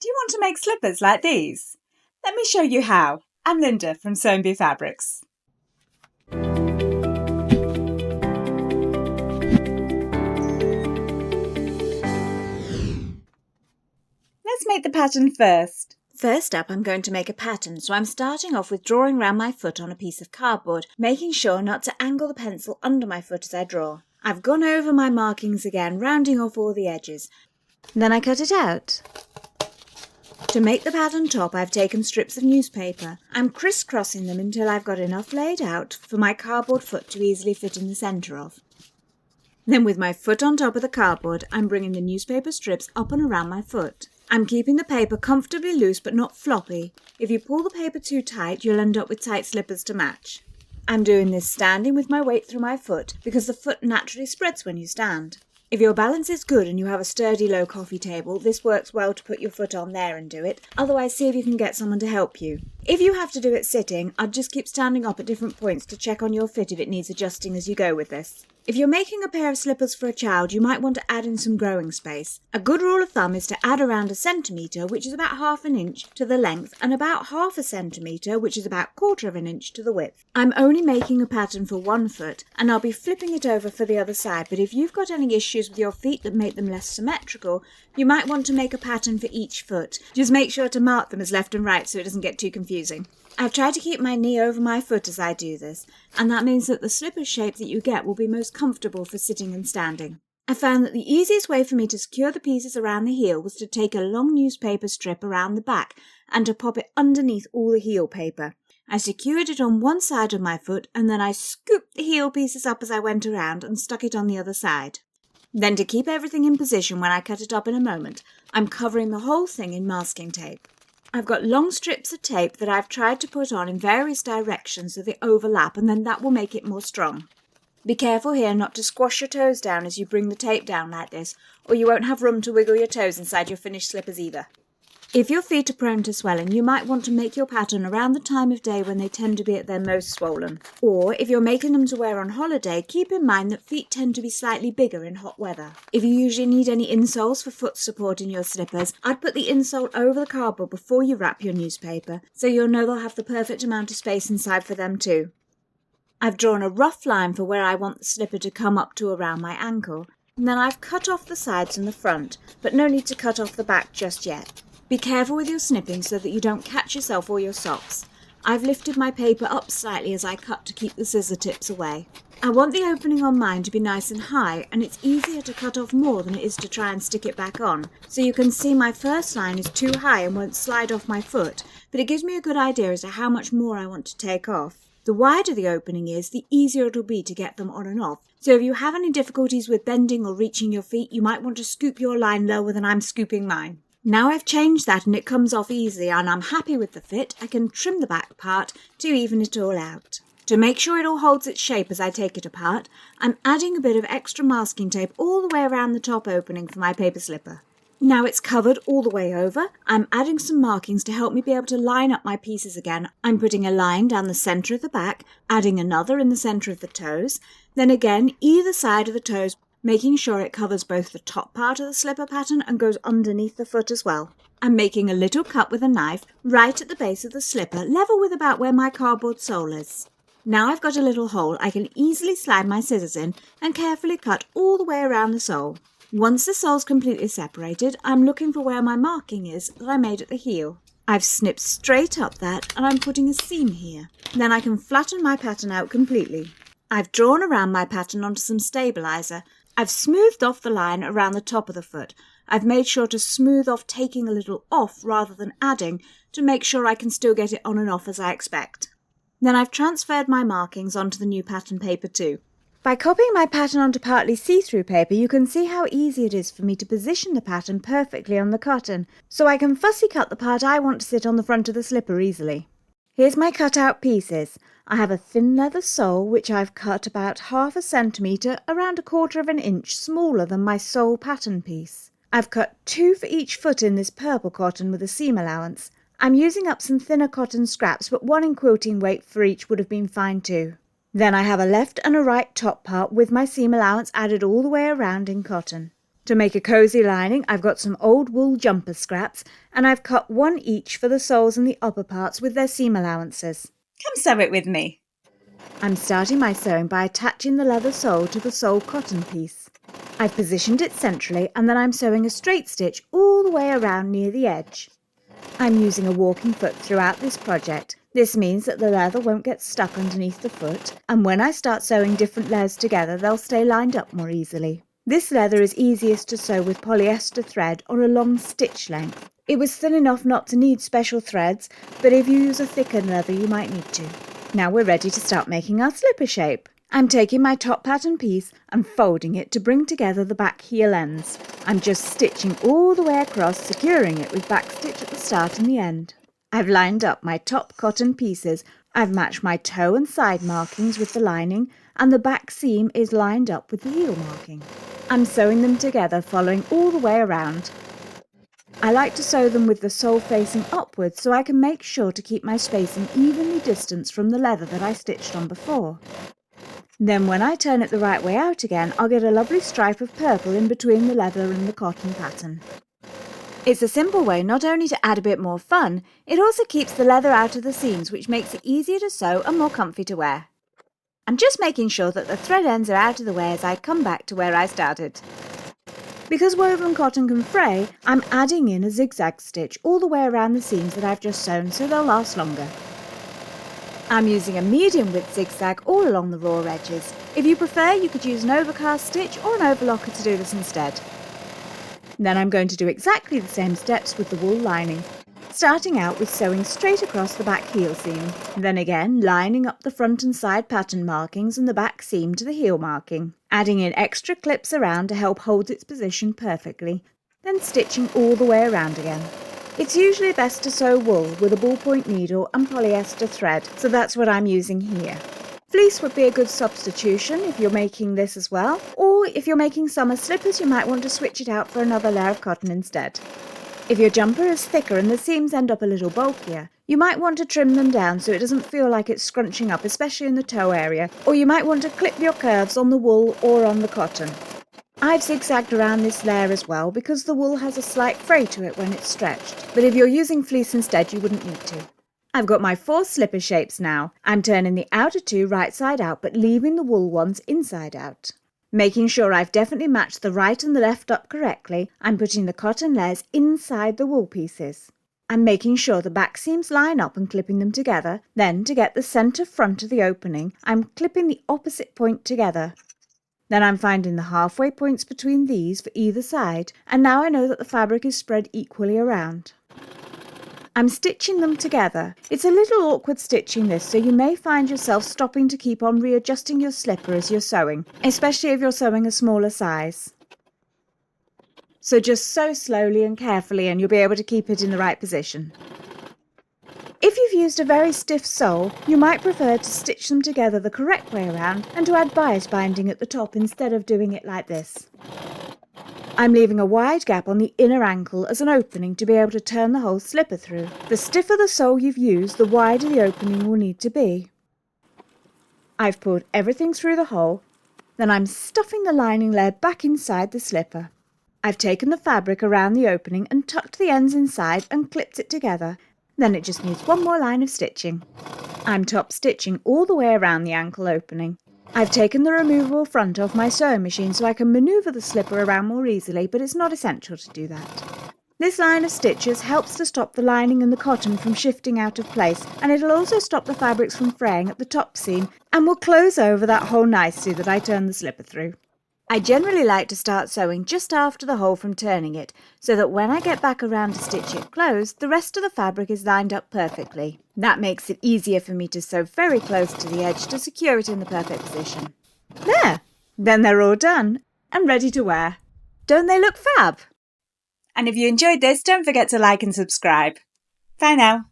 Do you want to make slippers like these? Let me show you how. I'm Linda from Sew&Be Fabrics. Let's make the pattern first. First up, I'm going to make a pattern, so I'm starting off with drawing round my foot on a piece of cardboard, making sure not to angle the pencil under my foot as I draw. I've gone over my markings again, rounding off all the edges. Then I cut it out. To make the pattern top, I've taken strips of newspaper. I'm crisscrossing them until I've got enough laid out for my cardboard foot to easily fit in the centre of. Then with my foot on top of the cardboard, I'm bringing the newspaper strips up and around my foot. I'm keeping the paper comfortably loose but not floppy. If you pull the paper too tight, you'll end up with tight slippers to match. I'm doing this standing with my weight through my foot because the foot naturally spreads when you stand. If your balance is good and you have a sturdy low coffee table, this works well to put your foot on there and do it. Otherwise, see if you can get someone to help you. If you have to do it sitting, I'd just keep standing up at different points to check on your fit if it needs adjusting as you go with this. If you're making a pair of slippers for a child, you might want to add in some growing space. A good rule of thumb is to add around 1 centimetre, which is about 1/2 inch, to the length, and about 1/2 centimetre, which is about 1/4 inch, to the width. I'm only making a pattern for one foot, and I'll be flipping it over for the other side, but if you've got any issues with your feet that make them less symmetrical, you might want to make a pattern for each foot. Just make sure to mark them as left and right so it doesn't get too confusing. I've tried to keep my knee over my foot as I do this, and that means that the slipper shape that you get will be most comfortable for sitting and standing. I found that the easiest way for me to secure the pieces around the heel was to take a long newspaper strip around the back and to pop it underneath all the heel paper. I secured it on one side of my foot and then I scooped the heel pieces up as I went around and stuck it on the other side. Then to keep everything in position when I cut it up in a moment, I'm covering the whole thing in masking tape. I've got long strips of tape that I've tried to put on in various directions so they overlap, and then that will make it more strong. Be careful here not to squash your toes down as you bring the tape down like this, or you won't have room to wiggle your toes inside your finished slippers either. If your feet are prone to swelling, you might want to make your pattern around the time of day when they tend to be at their most swollen. Or, if you're making them to wear on holiday, keep in mind that feet tend to be slightly bigger in hot weather. If you usually need any insoles for foot support in your slippers, I'd put the insole over the cardboard before you wrap your newspaper, so you'll know they'll have the perfect amount of space inside for them too. I've drawn a rough line for where I want the slipper to come up to around my ankle, and then I've cut off the sides and the front, but no need to cut off the back just yet. Be careful with your snipping so that you don't catch yourself or your socks. I've lifted my paper up slightly as I cut to keep the scissor tips away. I want the opening on mine to be nice and high, and it's easier to cut off more than it is to try and stick it back on. So you can see my first line is too high and won't slide off my foot, but it gives me a good idea as to how much more I want to take off. The wider the opening is, the easier it'll be to get them on and off. So if you have any difficulties with bending or reaching your feet, you might want to scoop your line lower than I'm scooping mine. Now I've changed that and it comes off easily and I'm happy with the fit, I can trim the back part to even it all out. To make sure it all holds its shape as I take it apart, I'm adding a bit of extra masking tape all the way around the top opening for my paper slipper. Now it's covered all the way over, I'm adding some markings to help me be able to line up my pieces again. I'm putting a line down the centre of the back, adding another in the centre of the toes, then again either side of the toes, making sure it covers both the top part of the slipper pattern and goes underneath the foot as well. I'm making a little cut with a knife right at the base of the slipper, level with about where my cardboard sole is. Now I've got a little hole, I can easily slide my scissors in and carefully cut all the way around the sole. Once the sole's completely separated, I'm looking for where my marking is that I made at the heel. I've snipped straight up that and I'm putting a seam here. Then I can flatten my pattern out completely. I've drawn around my pattern onto some stabiliser. I've smoothed off the line around the top of the foot. I've made sure to smooth off taking a little off rather than adding to make sure I can still get it on and off as I expect. Then I've transferred my markings onto the new pattern paper too. By copying my pattern onto partly see-through paper, you can see how easy it is for me to position the pattern perfectly on the cotton, so I can fussy cut the part I want to sit on the front of the slipper easily. Here's my cut-out pieces. I have a thin leather sole which I've cut about 1/2 centimetre, around 1/4 inch smaller than my sole pattern piece. I've cut 2 for each foot in this purple cotton with a seam allowance. I'm using up some thinner cotton scraps, but 1 in quilting weight for each would have been fine too. Then I have a left and a right top part with my seam allowance added all the way around in cotton. To make a cosy lining, I've got some old wool jumper scraps, and I've cut one each for the soles and the upper parts with their seam allowances. Come sew it with me. I'm starting my sewing by attaching the leather sole to the sole cotton piece. I've positioned it centrally, and then I'm sewing a straight stitch all the way around near the edge. I'm using a walking foot throughout this project. This means that the leather won't get stuck underneath the foot, and when I start sewing different layers together, they'll stay lined up more easily. This leather is easiest to sew with polyester thread on a long stitch length. It was thin enough not to need special threads, but if you use a thicker leather you might need to. Now we're ready to start making our slipper shape. I'm taking my top pattern piece and folding it to bring together the back heel ends. I'm just stitching all the way across, securing it with back stitch at the start and the end. I've lined up my top cotton pieces. I've matched my toe and side markings with the lining, and the back seam is lined up with the heel marking. I'm sewing them together, following all the way around. I like to sew them with the sole facing upwards so I can make sure to keep my spacing evenly distanced from the leather that I stitched on before. Then when I turn it the right way out again, I'll get a lovely stripe of purple in between the leather and the cotton pattern. It's a simple way not only to add a bit more fun, it also keeps the leather out of the seams, which makes it easier to sew and more comfy to wear. I'm just making sure that the thread ends are out of the way as I come back to where I started. Because woven cotton can fray, I'm adding in a zigzag stitch all the way around the seams that I've just sewn so they'll last longer. I'm using a medium width zigzag all along the raw edges. If you prefer, you could use an overcast stitch or an overlocker to do this instead. Then I'm going to do exactly the same steps with the wool lining, starting out with sewing straight across the back heel seam, then again lining up the front and side pattern markings and the back seam to the heel marking, adding in extra clips around to help hold its position perfectly, then stitching all the way around again. It's usually best to sew wool with a ballpoint needle and polyester thread, so that's what I'm using here. Fleece would be a good substitution if you're making this as well, or if you're making summer slippers you might want to switch it out for another layer of cotton instead. If your jumper is thicker and the seams end up a little bulkier, you might want to trim them down so it doesn't feel like it's scrunching up, especially in the toe area, or you might want to clip your curves on the wool or on the cotton. I've zigzagged around this layer as well because the wool has a slight fray to it when it's stretched, but if you're using fleece instead you wouldn't need to. I've got my 4 slipper shapes now. I'm turning the outer 2 right side out but leaving the wool ones inside out. Making sure I've definitely matched the right and the left up correctly, I'm putting the cotton layers inside the wool pieces. I'm making sure the back seams line up and clipping them together. Then, to get the centre front of the opening, I'm clipping the opposite point together. Then I'm finding the halfway points between these for either side, and now I know that the fabric is spread equally around. I'm stitching them together. It's a little awkward stitching this, so you may find yourself stopping to keep on readjusting your slipper as you're sewing, especially if you're sewing a smaller size. So just sew slowly and carefully and you'll be able to keep it in the right position. If you've used a very stiff sole, you might prefer to stitch them together the correct way around and to add bias binding at the top instead of doing it like this. I'm leaving a wide gap on the inner ankle as an opening to be able to turn the whole slipper through. The stiffer the sole you've used, the wider the opening will need to be. I've pulled everything through the hole, then I'm stuffing the lining layer back inside the slipper. I've taken the fabric around the opening and tucked the ends inside and clipped it together. Then it just needs one more line of stitching. I'm top stitching all the way around the ankle opening. I've taken the removable front off my sewing machine so I can manoeuvre the slipper around more easily, but it's not essential to do that. This line of stitches helps to stop the lining and the cotton from shifting out of place, and it'll also stop the fabrics from fraying at the top seam and will close over that hole nicely that I turned the slipper through. I generally like to start sewing just after the hole from turning it, so that when I get back around to stitch it closed, the rest of the fabric is lined up perfectly. That makes it easier for me to sew very close to the edge to secure it in the perfect position. There! Then they're all done and ready to wear. Don't they look fab? And if you enjoyed this, don't forget to like and subscribe. Bye now.